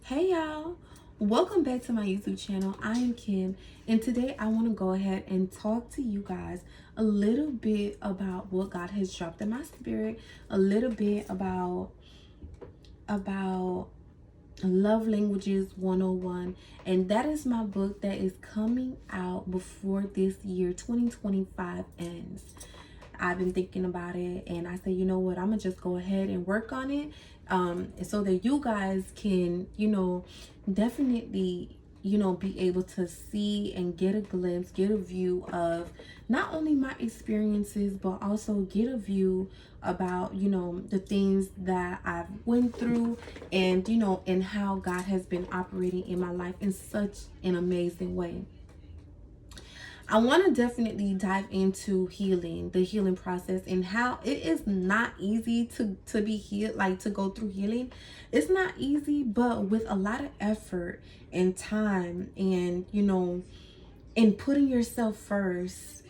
Hey y'all, welcome back to my YouTube channel. I am Kim, and today I want to go ahead and talk to you guys a little bit about what God has dropped in my spirit, a little bit about Love Languages 101, and that is my book that is coming out before this year 2025 ends. I've been thinking about it, and I said, you know what, I'm gonna just go ahead and work on it, so that you guys can, definitely, be able to see and get a glimpse, get a view of not only my experiences, but also get a view about, the things that I've went through, and and how God has been operating in my life in such an amazing way. I want to definitely dive into healing, the healing process, and how it is not easy to be healed, like to go through healing. It's not easy, but with a lot of effort and time, and in putting yourself first,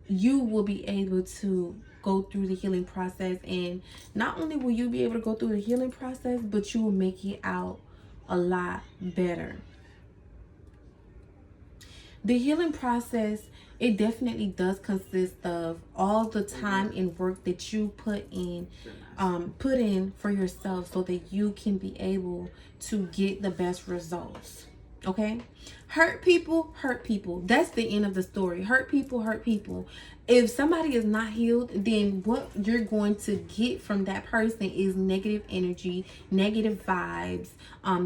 you will be able to go through the healing process. And not only will you be able to go through the healing process, but you will make it out a lot better. The healing process, it definitely does consist of all the time and work that you put in for yourself, so that you can be able to get the best results. Okay? Hurt people. That's the end of the story. Hurt people. If somebody is not healed, then what you're going to get from that person is negative energy, negative vibes.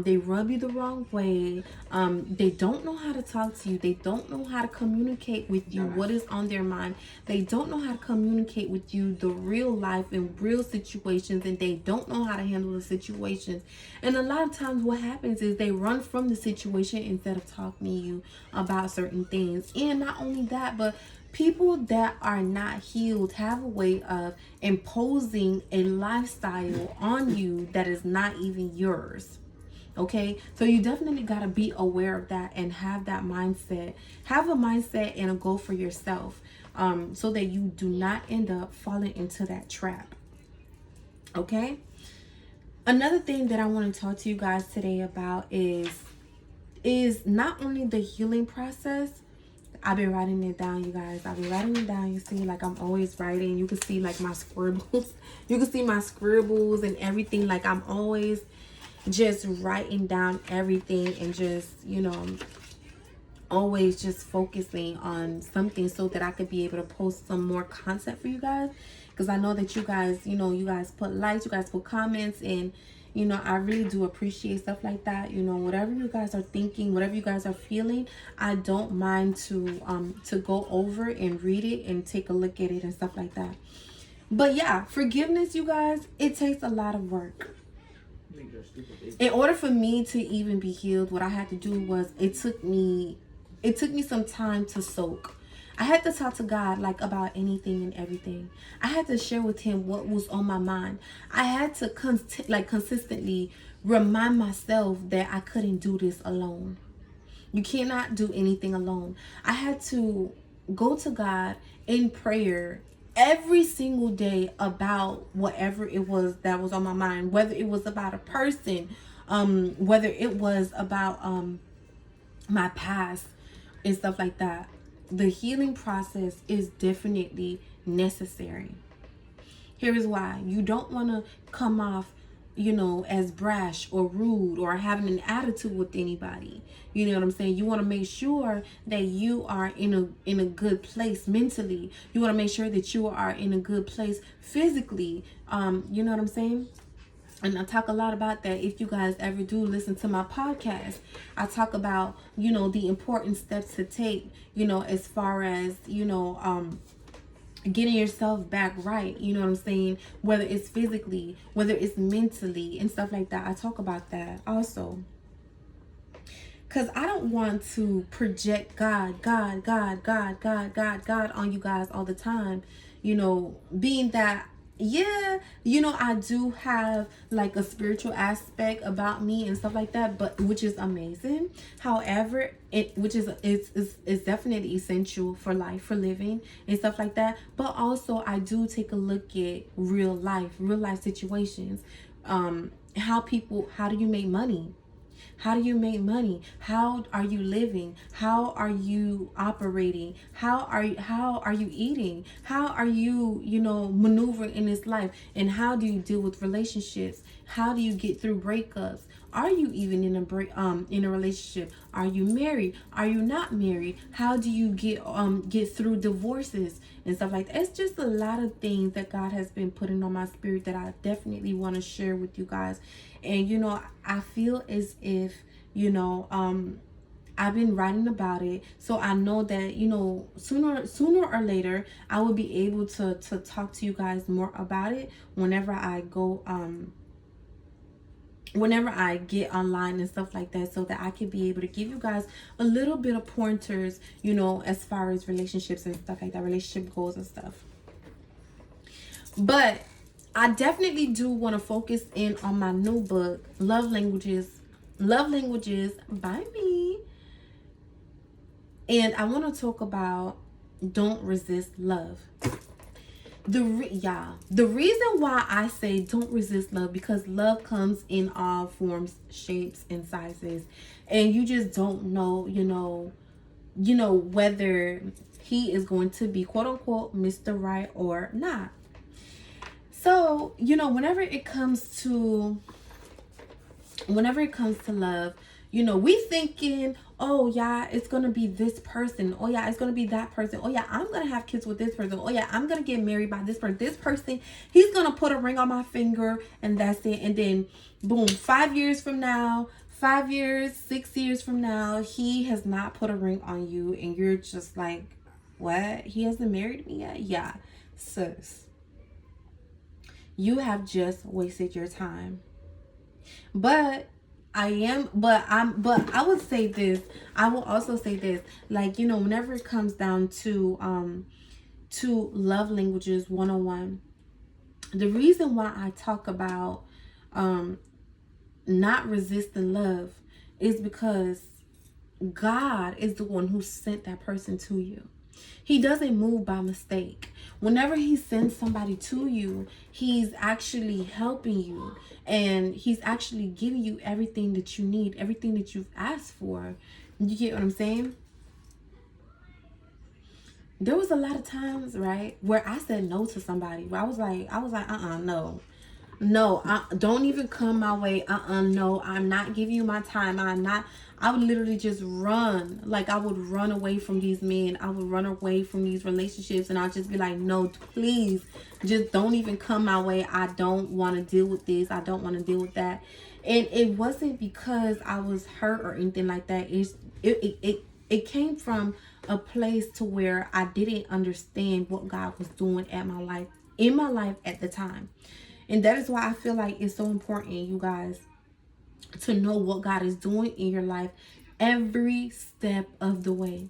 They rub you the wrong way. They don't know how to talk to you. They don't know how to communicate with you what is on their mind. They don't know how to communicate with you the real life and real situations, and they don't know how to handle the situations. And a lot of times what happens is they run from the situation instead of talking to you about certain things. And not only that, but people that are not healed have a way of imposing a lifestyle on you that is not even yours. Okay, so you definitely got to be aware of that and have that mindset. Have a mindset and a goal for yourself, so that you do not end up falling into that trap. Okay, another thing that I want to talk to you guys today about is not only the healing process. I've been writing it down, you guys. I've been writing it down. You see, like, I'm always writing. You can see, like, my scribbles. You can see my scribbles and everything. Like, I'm always just writing down everything, and just, always just focusing on something, so that I could be able to post some more content for you guys. Because I know that you guys, you guys put likes, you guys put comments, and I really do appreciate stuff like that. Whatever you guys are thinking, whatever you guys are feeling, I don't mind to go over and read it and take a look at it and stuff like that. But yeah, forgiveness, you guys, it takes a lot of work. In order for me to even be healed, what I had to do was, it took me some time to soak. I had to talk to God, like, about anything and everything. I had to share with him what was on my mind. I had to consistently remind myself that I couldn't do this alone. You cannot do anything alone. I had to go to God in prayer every single day about whatever it was that was on my mind, whether it was about a person, whether it was about my past and stuff like that. The healing process is definitely necessary. Here is why. You don't want to come off, as brash or rude or having an attitude with anybody. You know what I'm saying? You want to make sure that you are in a good place mentally. You want to make sure that you are in a good place physically. You know what I'm saying? And I talk a lot about that. If you guys ever do listen to my podcast, I talk about, the important steps to take, as far as, getting yourself back right. You know what I'm saying? Whether it's physically, whether it's mentally, and stuff like that. I talk about that also. Because I don't want to project God on you guys all the time. Being that, yeah, I do have, like, a spiritual aspect about me and stuff like that, but which is amazing. However, which is definitely essential for life, for living and stuff like that. But also, I do take a look at real life situations. How do you make money? How do you make money? How are you living? How are you operating? How are you eating? How are you, maneuvering in this life? And how do you deal with relationships? How do you get through breakups? Are you even in a relationship? Are you married? Are you not married? How do you get through divorces and stuff like that? It's just a lot of things that God has been putting on my spirit that I definitely want to share with you guys. And I feel as if I've been writing about it, so I know that sooner or later I will be able to talk to you guys more about it whenever I go whenever I get online and stuff like that, so that I can be able to give you guys a little bit of pointers, as far as relationships and stuff like that, relationship goals and stuff. But I definitely do want to focus in on my new book, Love Languages by me. And I want to talk about don't resist love. The reason why I say don't resist love, because love comes in all forms, shapes, and sizes, and you just don't know, whether he is going to be quote unquote Mr. Right or not. So, whenever it comes to love, we thinking, oh yeah, it's gonna be this person. Oh yeah, it's gonna be that person. Oh yeah, I'm gonna have kids with this person. Oh yeah, I'm gonna get married by this person. This person, he's gonna put a ring on my finger and that's it. And then boom, 5 years from now, 5 years, 6 years from now, he has not put a ring on you and you're just like, what? He hasn't married me yet? Yeah, sis. You have just wasted your time. But I would say this. I will also say this. Like, whenever it comes down to love languages 101, the reason why I talk about not resisting love is because God is the one who sent that person to you. He doesn't move by mistake. Whenever he sends somebody to you, he's actually helping you, and he's actually giving you everything that you need, everything that you've asked for. You get what I'm saying? There was a lot of times, right, where I said no to somebody. Where I was like, no, don't even come my way. No, I'm not giving you my time. I would literally just run. Like, I would run away from these men. I would run away from these relationships. And I'd just be like, no, please, just don't even come my way. I don't want to deal with this. I don't want to deal with that. And it wasn't because I was hurt or anything like that. It came from a place to where I didn't understand what God was doing in my life at the time. And that is why I feel like it's so important, you guys, to know what God is doing in your life every step of the way.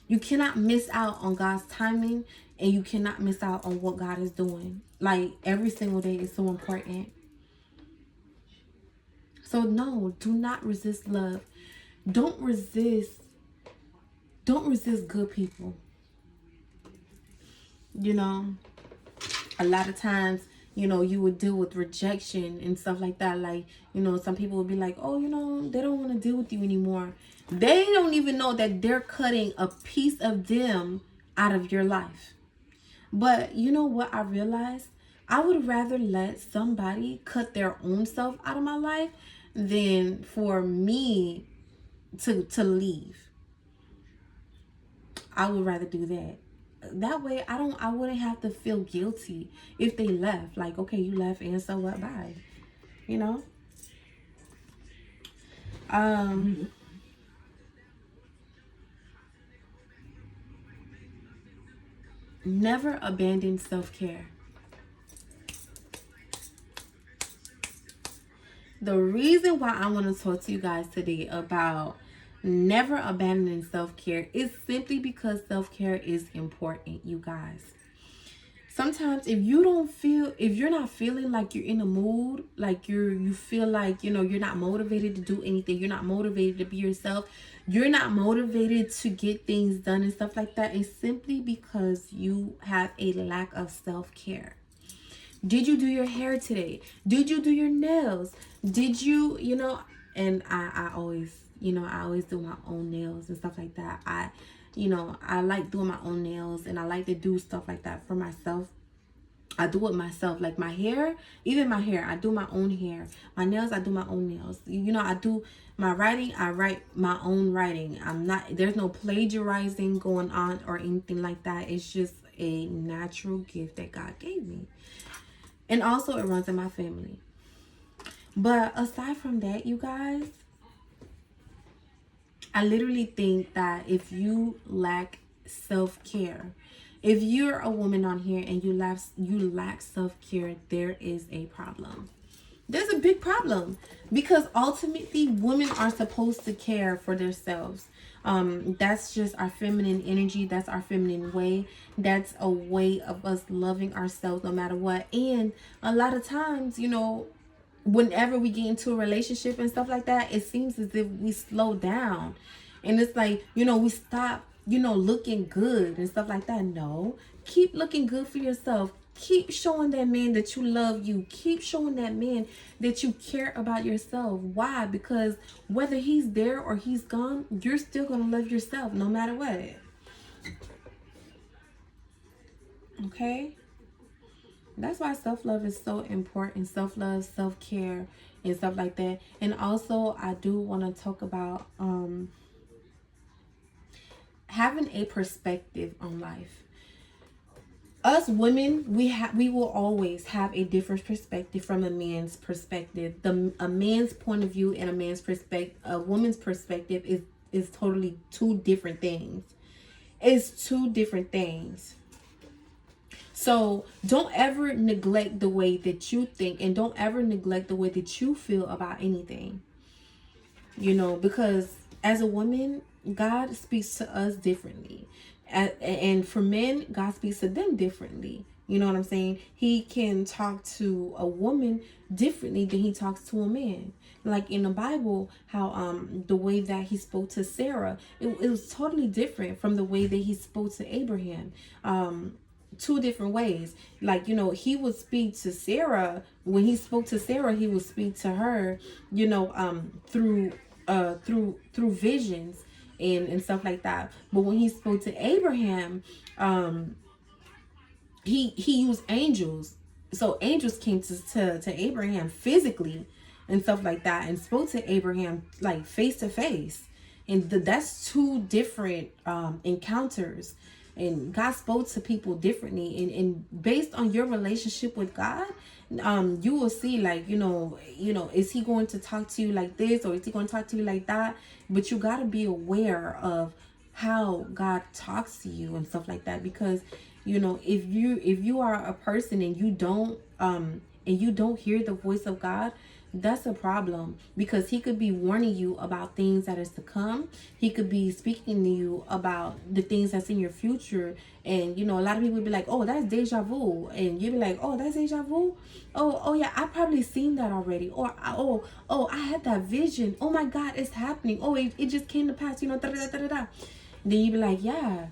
You cannot miss out on God's timing, and you cannot miss out on what God is doing. Like, every single day is so important. So no, do not resist love. Don't resist good people. A lot of times, you would deal with rejection and stuff like that. Like, some people would be like, oh, they don't want to deal with you anymore. They don't even know that they're cutting a piece of them out of your life. But you know what I realized? I would rather let somebody cut their own self out of my life than for me to leave. I would rather do that. That way I wouldn't have to feel guilty if they left. Like, okay, you left and so what? Bye. Never abandon self-care. The reason why I want to talk to you guys today about never abandoning self-care is simply because self-care is important, you guys. Sometimes if you're not feeling like you're in a mood, like you feel like, you're not motivated to do anything, you're not motivated to be yourself, you're not motivated to get things done and stuff like that, it's simply because you have a lack of self-care. Did you do your hair today? Did you do your nails? Did you, and I always, I always do my own nails and stuff like that. I like doing my own nails, and I like to do stuff like that for myself. I do it myself. Like my hair, even my hair, I do my own hair. My nails, I do my own nails. I do my writing, I write my own writing. There's no plagiarizing going on or anything like that. It's just a natural gift that God gave me. And also it runs in my family. But aside from that, you guys, I literally think that if you lack self-care, if you're a woman on here and you lack self-care, there is a problem. There's a big problem, because ultimately women are supposed to care for themselves. That's just our feminine energy. That's our feminine way. That's a way of us loving ourselves no matter what. And a lot of times, whenever we get into a relationship and stuff like that, it seems as if we slow down, and it's like, we stop, looking good and stuff like that. No, keep looking good for yourself. Keep showing that man that you love you. Keep showing that man that you care about yourself. Why? Because whether he's there or he's gone, you're still going to love yourself no matter what. Okay? That's why self-love is so important. Self-love, self-care, and stuff like that. And also, I do want to talk about having a perspective on life. Us women, we will always have a different perspective from a man's perspective. A man's point of view and a woman's perspective is totally two different things. It's two different things. So don't ever neglect the way that you think, and don't ever neglect the way that you feel about anything. Because as a woman, God speaks to us differently. And for men, God speaks to them differently. You know what I'm saying? He can talk to a woman differently than he talks to a man. Like in the Bible, how the way that he spoke to Sarah, it was totally different from the way that he spoke to Abraham. Two different ways. Like, he would speak to Sarah. When he spoke to Sarah, he would speak to her, through visions and stuff like that. But when he spoke to Abraham, he used angels. So angels came to Abraham physically and stuff like that, and spoke to Abraham like face to face. And that's two different encounters. And God spoke to people differently, and based on your relationship with God, you will see, like, is he going to talk to you like this, or is he going to talk to you like that? But you got to be aware of how God talks to you and stuff like that, because if you are a person and you don't hear the voice of God, that's a problem, because he could be warning you about things that is to come. He could be speaking to you about the things that's in your future. And a lot of people would be like, oh, that's deja vu, and you'd be like, oh, that's deja vu. Oh yeah, I probably seen that already. Or oh, I had that vision. Oh my God, it's happening. Oh, it just came to pass. Da, da, da, da, da. Then you'd be like, yeah,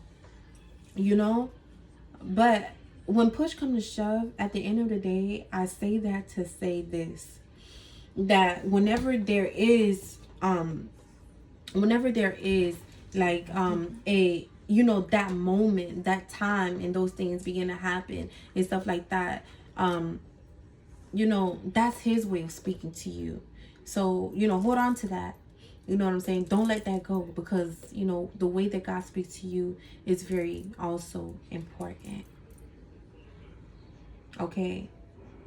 but when push comes to shove, at the end of the day, I say that to say this, that whenever there is like a that moment, that time, and those things begin to happen and stuff like that, that's his way of speaking to you. So hold on to that. You know what I'm saying? Don't let that go, because the way that God speaks to you is very also important. Okay?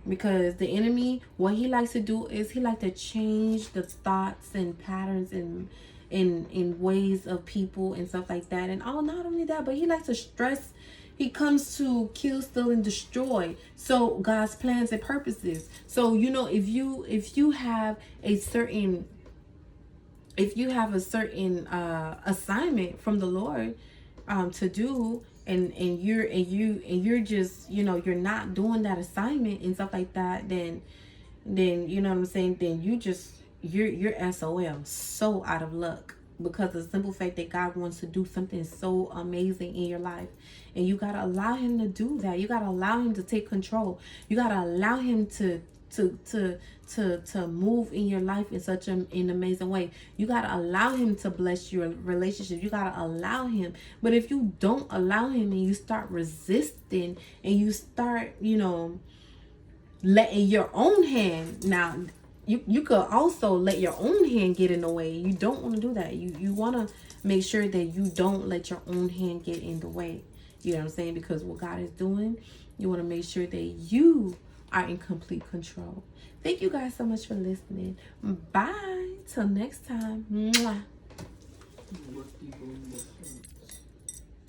Because the enemy, what he likes to do is he likes to change the thoughts and patterns and in ways of people and stuff like that. And not only that, but he likes to stress. He comes to kill, steal, and destroy. So God's plans and purposes. So if you have a certain assignment from the Lord to do, and you're just you're not doing that assignment and stuff like that, then you know what I'm saying, then you're SOL, so out of luck, because of the simple fact that God wants to do something so amazing in your life, and you gotta allow him to do that. You gotta allow him to take control. You gotta allow him to to move in your life in such an amazing way. You gotta allow him to bless your relationship. You gotta allow him. But if you don't allow him and you start resisting and you start, letting your own hand, now you could also let your own hand get in the way. You don't want to do that. You want to make sure that you don't let your own hand get in the way. You know what I'm saying? Because what God is doing, you want to make sure that you are in complete control. Thank you guys so much for listening. Bye. Till next time. Mwah.